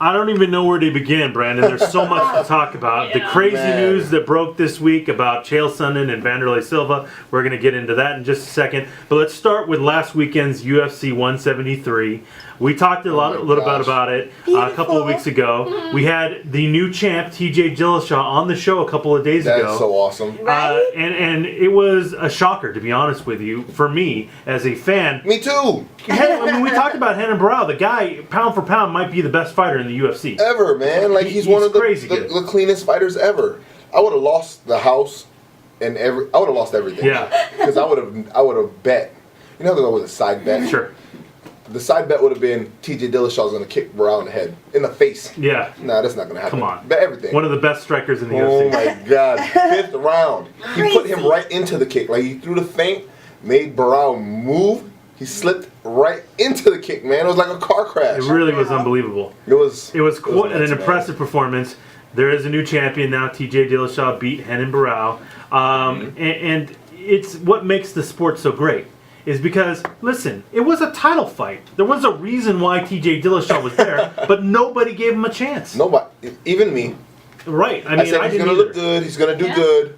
I don't even know where to begin, Brandon. There's so much to talk about. The crazy news that broke this week about Chael Sonnen and Wanderlei Silva. We're going to get into that in just a second. But let's start with last weekend's UFC 173. We talked a little bit about it a couple of weeks ago. We had the new champ, TJ Dillashaw, on the show a couple of days ago. That's so awesome. Right? And it was a shocker, to be honest with you, for me as a fan. Me too. I mean, we talked about Renan Barão. The guy, pound for pound, might be the best fighter in the UFC. Ever, man. Like, he's one of the cleanest fighters ever. I would have lost the house and I would have lost everything. Yeah. Because I would have bet. You know, there was a side bet. Sure. The side bet would have been T.J. Dillashaw's going to kick Barão in the head. In the face. Yeah. Nah, that's not going to happen. Come on. Bet everything. One of the best strikers in the UFC. Oh, UFC. my God. 5th round. He put him right into the kick. Like, he threw the feint, made Barão move. He slipped right into the kick, man. It was like a car crash. It really was unbelievable. It was quite an impressive performance. There is a new champion now. TJ Dillashaw beat Renan Barão. And it's what makes the sport so great. Is because, listen, it was a title fight. There was a reason why TJ Dillashaw was there, but nobody gave him a chance. Nobody, even me. Right. I mean, said he's going to look good, he's going to do good,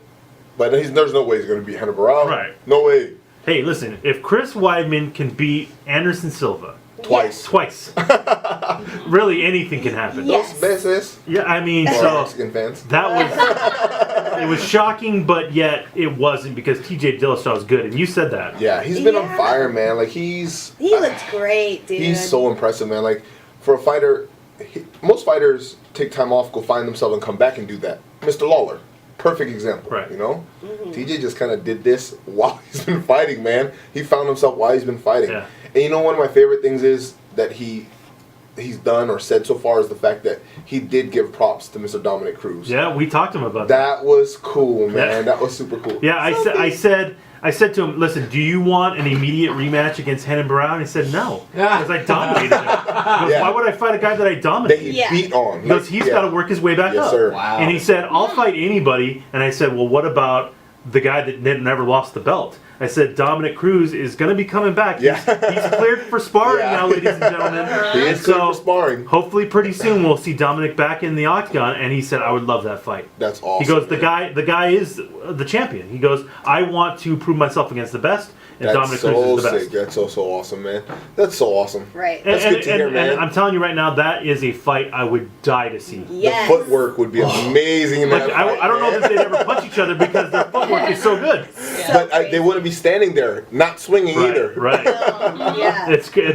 but there's no way he's going to beat Renan Barão. Right. No way. Hey, listen, if Chris Weidman can beat Anderson Silva twice, really anything can happen. Yes. Dos veces. Yeah, I mean, For so Mexican fans. that was it was shocking, but yet it wasn't because TJ Dillashaw is good, and you said that. Yeah, he's been on fire, man. Like, he looks great, dude. He's so impressive, man. Like, for a fighter, most fighters take time off, go find themselves, and come back and do that. Mr. Lawler, perfect example. Right. You know, TJ just kind of did this while he's been fighting, man. He found himself while he's been fighting. Yeah. And you know, one of my favorite things is that he's done or said so far is the fact that he did give props to Mr. Dominic Cruz. Yeah, we talked to him about that. That was cool, man. Yeah. That was super cool. Yeah, I said to him, listen, do you want an immediate rematch against Renan Barão? And he said no, because I dominated him. He goes, why would I fight a guy that I That dominated? he beat on. He goes, he's got to work his way back Yes, up. sir. Wow. And he said, I'll fight anybody. And I said, well, what about the guy that never lost the belt? I said, Dominic Cruz is going to be coming back. Yeah. He's cleared for sparring now, ladies and gentlemen. He is cleared for sparring. Hopefully pretty soon we'll see Dominic back in the octagon. And he said, I would love that fight. That's awesome. He goes, the man. guy is the champion. He goes, I want to prove myself against the best. And That's Dominic so Cruz is the best. sick. That's so awesome, man. That's so awesome. Right. That's good to hear, man. And I'm telling you right now, that is a fight I would die to see. Yes. The footwork would be amazing in that Like, fight, I don't know man. that they'd ever punch each other because their footwork is so good. But they wouldn't be standing there, not swinging either. Right. Yeah.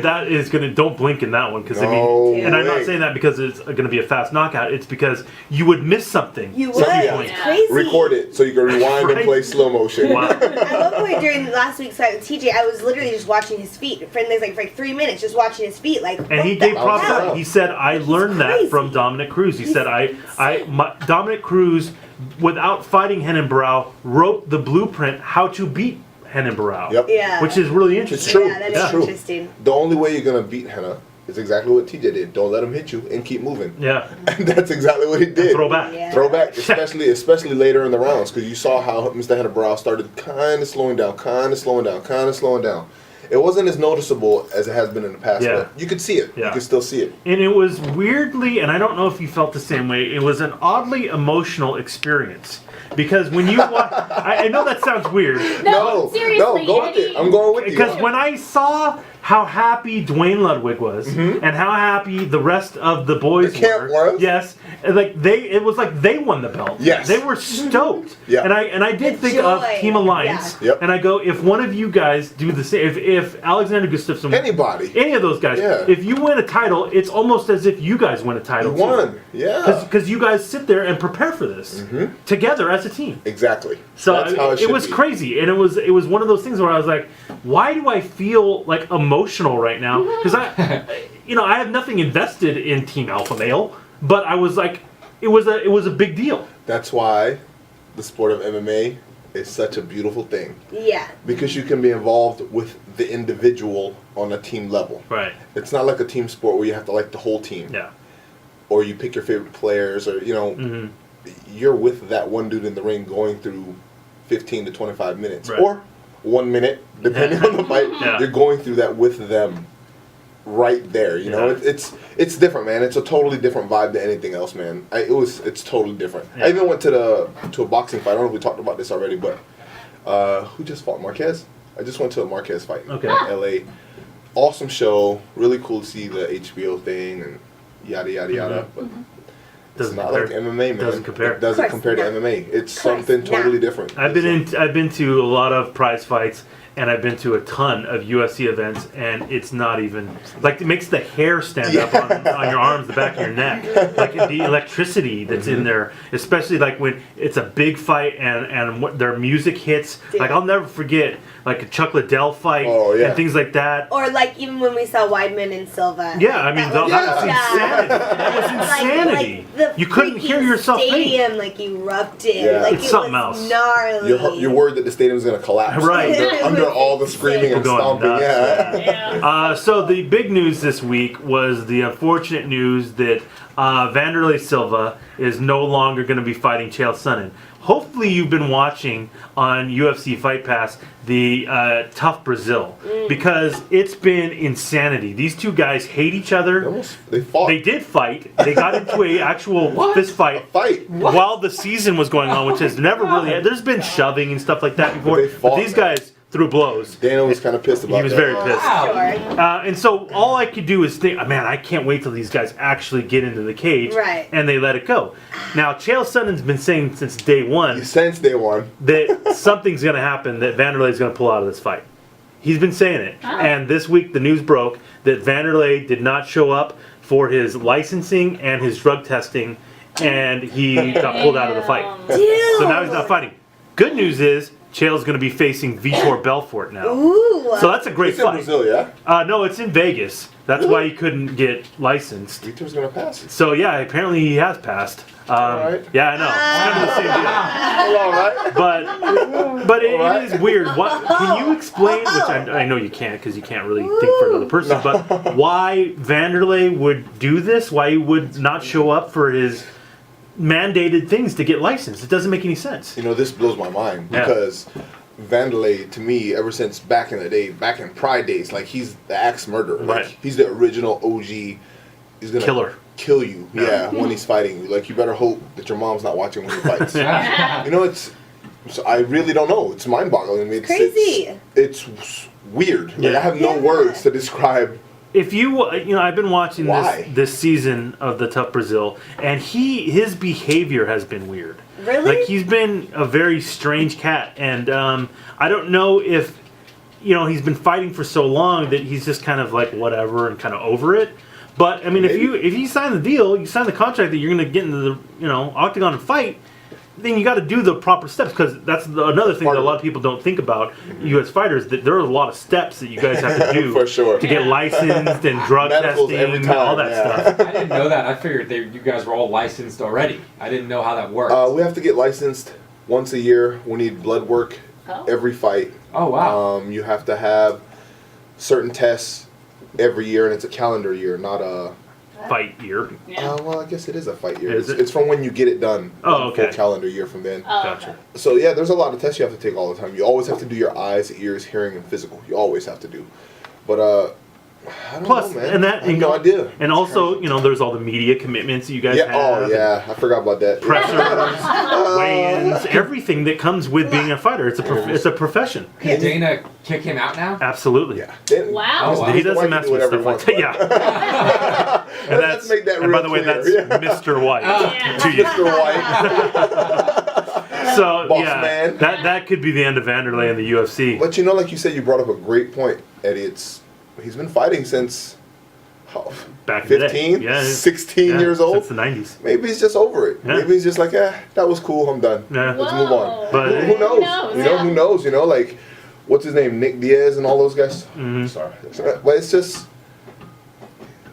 That is gonna. Don't blink in that one because No and I'm not way. saying that because it's gonna be a fast knockout. It's because you would miss something. You So would. you It's crazy. Record it so you can rewind Right. and play slow motion. Wow. At one point during last week's fight with TJ, I was literally just watching his feet. For like 3 minutes, just watching his feet. Like, And he what the gave props hell? up. He said, "I learned that crazy. from Dominic Cruz." He said, Dominic Cruz, without fighting Renan Barão, wrote the blueprint how to beat Renan Barão." Yep. Yeah. Which is really interesting. It's true. Yeah, that It's is true. interesting. The only way you're gonna beat Henna is exactly what TJ did. Don't let him hit you and keep moving. Yeah. And that's exactly what he did. Throw back. Yeah. Throw back, especially later in the rounds, because you saw how Mr. Renan Barão started kind of slowing down. It wasn't as noticeable as it has been in the past, Yeah. but you could see it. Yeah. You could still see it. And it was weirdly, and I don't know if you felt the same way, it was an oddly emotional experience. Because when you watch, I know that sounds weird. No, seriously, no, go with it. I'm going with you. Because when I saw how happy Dwayne Ludwig was, and how happy the rest of the boys The camp were, was. yes, it was like they won the belt. Yes. They were stoked. Yeah. And I did The think of joy. Team Alliance, Yeah. Yep. and I go, if one of you guys do the same, if Alexander Gustafsson, Anybody. any of those guys, Yeah. if you win a title, it's almost as if you guys win a title You won. Yeah. because you guys sit there and prepare for this together as a team. Exactly. So That's how it should was be. crazy, and it was one of those things where I was like, why do I feel like emotional right now? Because I have nothing invested in Team Alpha Male, but I was like, it was a big deal. That's why the sport of MMA is such a beautiful thing. Yeah. Because you can be involved with the individual on a team level. Right. It's not like a team sport where you have to like the whole team. Yeah. Or you pick your favorite players, or you're with that one dude in the ring going through 15 to 25 minutes. Right. Or 1 minute, depending on the fight. Yeah. You're going through that with them. right there. You know, it's different, man. It's a totally different vibe than anything else, man. It's totally different. Yeah. I even went to a boxing fight. I don't know if we talked about this already, but who just fought Marquez? I just went to a Marquez fight in LA. Awesome show. Really cool to see the HBO thing and yada yada yada. But it's not like MMA, man. Doesn't compare. It doesn't compare to MMA. It's something totally different. I've been to a lot of prize fights, and I've been to a ton of UFC events, and it's not even like it makes the hair stand up on your arms, the back of your neck, like the electricity that's in there, especially like when it's a big fight and what their music hits. Like I'll never forget like a Chuck Liddell fight and things like that. Or like even when we saw Weidman and Silva. Yeah, I mean that was insanity. That was insanity. Like you couldn't hear yourself stadium like erupted. Yeah. Like it's it something was else. gnarly. You're worried that the stadium's gonna collapse. Right. Under all the screaming and stomping. So the big news this week was the unfortunate news that Vanderlei Silva is no longer going to be fighting Chael Sonnen. Hopefully you've been watching on UFC Fight Pass the Tough Brazil because it's been insanity. These two guys hate each other. They fought. They did fight. They got into an actual fist fight while the season was going on, which has never really. There's been shoving and stuff like that before, but these guys threw blows. Dana was kind of pissed about that. He was very pissed. Sure. And so all I could do is think, man, I can't wait till these guys actually get into the cage and they let it go. Now, Chael Sonnen's been saying since day one that something's going to happen, that Vanderlei's going to pull out of this fight. He's been saying it. And this week the news broke that Vanderlei did not show up for his licensing and his drug testing, and he got pulled out of the fight. So now he's not fighting. Good news is, Chael's going to be facing Vitor Belfort now. Ooh. So that's a great fight. It's in Brazil, yeah? No, it's in Vegas. That's why he couldn't get licensed. Vitor's going to pass. So yeah, apparently he has passed. Right. Yeah, I know. It's kind of the same deal. But it is weird. What can you explain? Which I know you can't because you can't really think for another person. But why Vanderlei would do this? Why he would not show up for his mandated things to get licensed? It doesn't make any sense. You know, this blows my mind because Vanderlei, to me, ever since back in the day, back in Pride days, like he's the axe murderer. Like he's the original OG. He's gonna kill you. Yeah, when he's fighting you. Like you better hope that your mom's not watching when he fights. You know, I really don't know. It's mind-boggling. I mean, crazy. It's weird. Like I have no words to describe. If I've been watching this season of the Tough Brazil, and his behavior has been weird. Really? Like he's been a very strange cat, and I don't know if he's been fighting for so long that he's just kind of like whatever and kind of over it. But I mean, if you sign the deal, you sign the contract that you're going to get into the octagon and fight, then you got to do the proper steps, because that's another thing that a lot of people don't think about U.S. fighters, that there are a lot of steps that you guys have to do to get licensed and drug testing, all that stuff. I didn't know that. I figured you guys were all licensed already. I didn't know how that worked. We have to get licensed once a year. We need blood work every fight. Oh, wow. You have to have certain tests every year, and it's a calendar year, not a fight year. Well, I guess it is a fight year. Is it? It's from when you get it done. Oh, okay. Full calendar year from then. Gotcha. So yeah, there's a lot of tests you have to take all the time. You always have to do your eyes, ears, hearing, and physical. You always have to do. But I don't know, man. I have no idea. And also, there's all the media commitments that you guys have. Oh yeah, I forgot about that. Pressers, weigh-ins, everything that comes with being a fighter. It's a profession. Can Dana kick him out now? Absolutely. Yeah. Wow. He doesn't mess with stuff like that. Yeah. And let's make that real by the way, clear. that's Mr. White to you. Mr. White. So Boss man. that could be the end of Vanderlei in the UFC. But like you said, you brought up a great point, Eddie. He's been fighting since back in 15, the day. 16 years old. Since the 90s. Maybe he's just over it. Yeah. Maybe he's just like, that was cool, I'm done. Yeah. Let's move on. But who knows? Who knows? Like, what's his name? Nick Diaz and all those guys? Mm-hmm. Sorry. But it's just,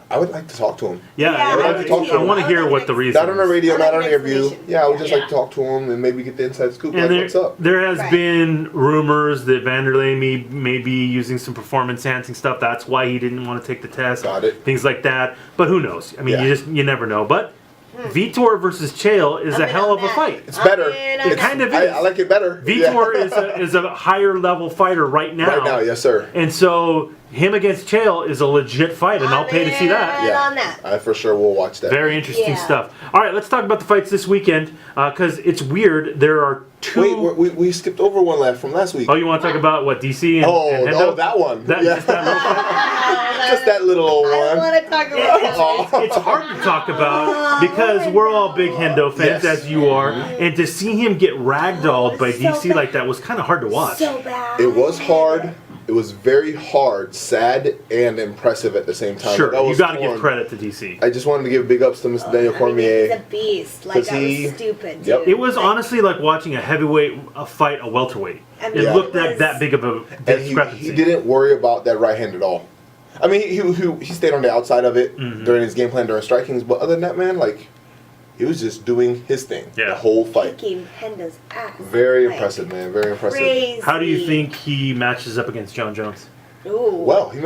I would like to talk to him. Yeah, I would like to talk to him. I want to hear what the reason Not on the radio, not on an interview. information. Yeah, I would just like to talk to him and maybe get the inside scoop. And What's up? there has been rumors that Vanderlei may be using some performance-enhancing stuff. That's why he didn't want to take the test. Got it. Things like that. But who knows? I mean, you never know. But Vitor versus Chael is a hell of a fight. It's better. It kind of is. I like it better. Vitor is a higher level fighter right now. Right now, yes, sir. And so him against Chael is a legit fight, and I'll pay to see that. On that. I for sure will watch that. Very interesting stuff. All right, let's talk about the fights this weekend, because it's weird. There are two... Wait, we skipped over one from last week. Oh, you want to talk about what, DC and Hendo? That one. Just that little fight? Just that little old one. I don't want to talk about that. It's hard to talk about because we're all big Hendo fans, as you are, and to see him get ragdolled by DC like that was kind of hard to watch. So bad. It was hard. It was very hard, sad, and impressive at the same time. Sure, you got to give credit to DC. I just wanted to give big ups to Mr. Daniel Cormier. He's a beast. Like, that was stupid, dude. Yep. It was honestly like watching a heavyweight fight a welterweight. It looked like that big of a discrepancy. He didn't worry about that right hand at all. I mean, he stayed on the outside of it during his game plan during strikings, but other than that, man, like, he was just doing his thing the whole fight. Kicking Hendo's ass. Very impressive, man. Very impressive. Crazy. How do you think he matches up against John Jones? Ooh. Well, he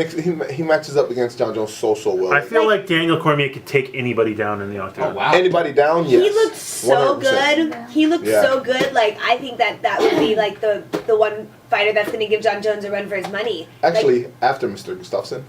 matches up against John Jones so well. I feel like Daniel Cormier could take anybody down in the octagon. Oh, wow. Anybody down? Yes. He looked so 100%. good. He looked so good. Like, I think that would be like the one fighter that's going to give John Jones a run for his money. Actually, after Mr. Gustafsson.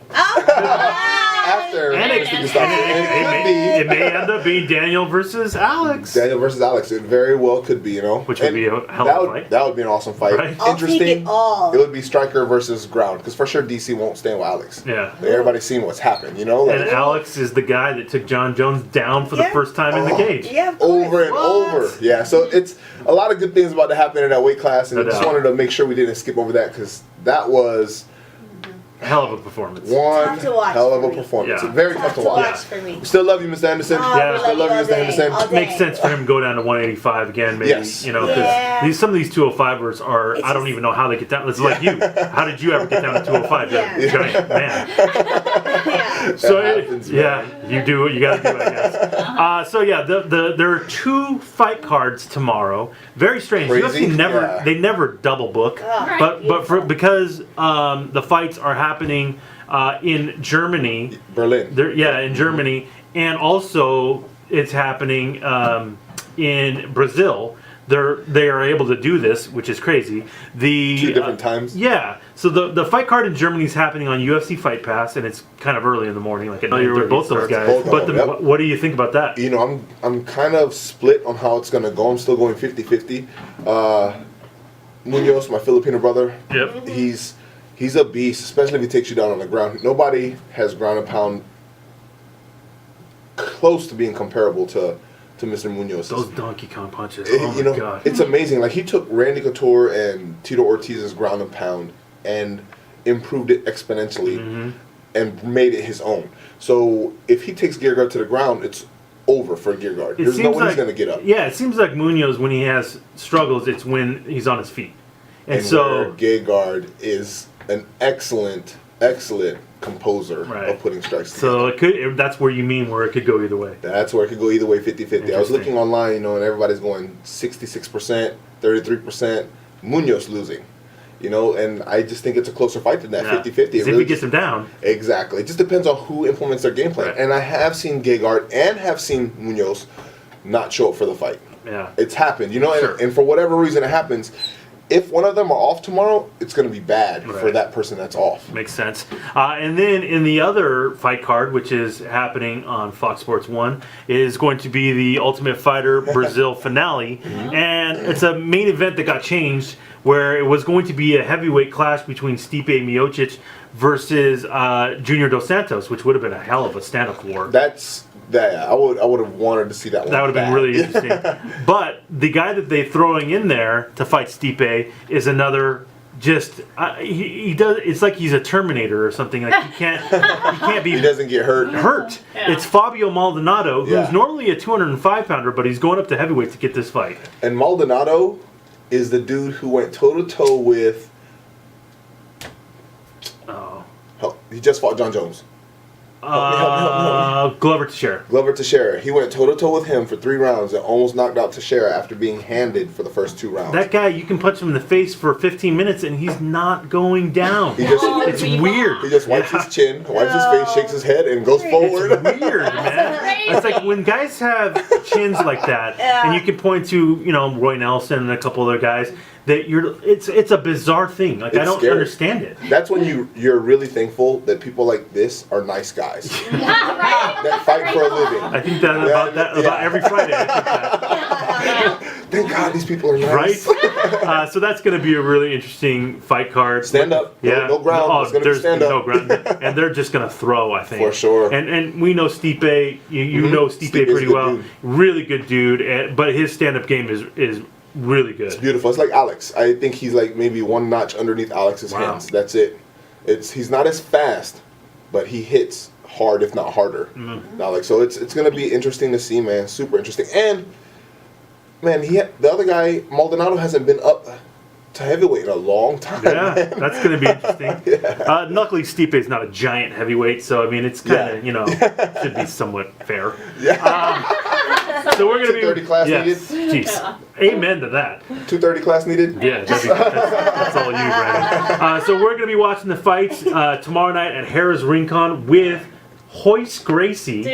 After And Mr. Gustafsson. it may end up being Daniel versus Alex. Daniel versus Alex. It very well could be, Which would be a hell of a fight. That would be an awesome fight. Right? I'll Interesting. take it all. It would be striker versus ground, because for sure DC won't stand with Alex. Yeah. Like, everybody's seen what's happened, you know? Like, And Alex is the guy that took John Jones down for the first time in the cage. Yeah, of course. over and over. Yeah, so it's a lot of good things about to happen in that weight class, and I just wanted to make sure we didn't skip over that, because that was Hell of a performance. one Tough to watch hell of a for me. performance. Yeah. Very tough to watch. for me. We still love you, Mr. Anderson. Yeah. Still love you, Mr. Anderson. All day. Makes sense for him to go down to 185 again, maybe. Yes. You know, because some of these 205ers are, It's I don't just- even know how they get down. It's like you. How did you ever get down to 205? You're a giant man. Yeah. So happens, man. you do what you got to do, I guess. There are two fight cards tomorrow. Very strange. Crazy? UFC they never double book, Oh, but because the fights are happening in Germany, Berlin. in Germany, and also it's happening in Brazil. They are able to do this, which is crazy. Two different times. Yeah. So the fight card in Germany is happening on UFC Fight Pass, and it's kind of early in the morning, like at 9:30 with both those guys. Both of But them, what do you think about that? You know, I'm kind of split on how it's going to go. I'm still going 50-50. Munoz, my Filipino brother, Yep. he's a beast, especially if he takes you down on the ground. Nobody has ground and pound close to being comparable to Mr. Munoz. Those Donkey Kong punches. Oh You my know, god. it's amazing. Like, he took Randy Couture and Tito Ortiz's ground and pound and improved it exponentially and made it his own. So if he takes Gearguard to the ground, it's over for Gearguard. There's no way he's going to get up. Yeah, it seems like Munoz, when he has struggles, it's when he's on his feet. And so Gearguard is an excellent composer of putting strikes together. that's where you mean where it could go either way. That's where it could go either way, 50-50. I was looking online, you know, and everybody's going 66%, 33%, Munoz losing. You know, and I just think it's a closer fight than that, 50-50. If he gets him down. Exactly. It just depends on who implements their game plan. Right. And I have seen Gearguard and have seen Munoz not show up for the fight. Yeah. It's happened, you know, Sure. and for whatever reason it happens. If one of them are off tomorrow, it's going to be bad for Right. that person that's off. Makes sense. And then in the other fight card, which is happening on Fox Sports 1, is going to be the Ultimate Fighter Brazil finale. And it's a main event that got changed, where it was going to be a heavyweight clash between Stipe Miocic versus Junior Dos Santos, which would have been a hell of a stand-up war. I would have wanted to see that one. That would have been really interesting. But the guy that they're throwing in there to fight Stipe is another. Just he does. It's like he's a Terminator or something. Like he can't be. He doesn't get hurt. Yeah. It's Fabio Maldonado, who's normally a 205 pounder, but he's going up to heavyweight to get this fight. And Maldonado is the dude who went toe to toe with. He just fought John Jones. Glover Teixeira. Glover Teixeira. He went toe to toe with him for 3 rounds and almost knocked out Teixeira after being handed for the first 2 rounds. That guy, you can punch him in the face for 15 minutes and he's not going down. It's weird. He just wipes his chin, wipes his face, shakes his head, and goes forward. It's weird, man. It's like when guys have chins like that, and you can point to, Roy Nelson and a couple other guys, that it's a bizarre thing. Like, I don't scary. understand it. That's when you're really thankful that people like this are nice guys that fight for a living. I think about every Friday. I think that. Thank God these people are nice. Right? So that's going to be a really interesting fight card. Stand up. Yeah. No ground. Oh, It's gonna be there's stand no up. ground. And they're just going to throw, I think. For sure. And we know Stipe. You know Stipe Stipe's a pretty good well. dude. Really good dude. But his stand-up game is really good. It's beautiful. It's like Alex. I think he's like maybe one notch underneath Alex's hands. That's it. He's not as fast, but he hits hard, if not harder. Alex. So it's going to be interesting to see, man. Super interesting. And man, the other guy, Maldonado, hasn't been up to heavyweight in a long time. Yeah, man. that's going to be interesting. Luckily, Stipe is not a giant heavyweight, so I mean, it's kind of should be somewhat fair. So we're going to be 230 class needed. Jeez, amen to that. 230 class needed. Yeah, that's all you, Brandon. So we're going to be watching the fights tomorrow night at Harrah's Rincon with Hoist Gracie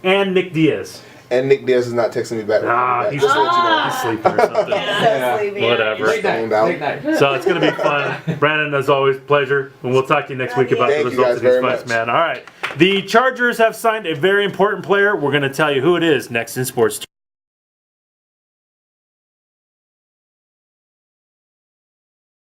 and Nick Diaz. And Nick Diaz is not texting me back. He's Just to let he's sleeping or something. So sleepy. Whatever. Late night. So it's going to be fun. Brandon, as always, pleasure. And we'll talk to you next week about Thank the you results guys of these very fights, much. man. All right. The Chargers have signed a very important player. We're going to tell you who it is next in Sports.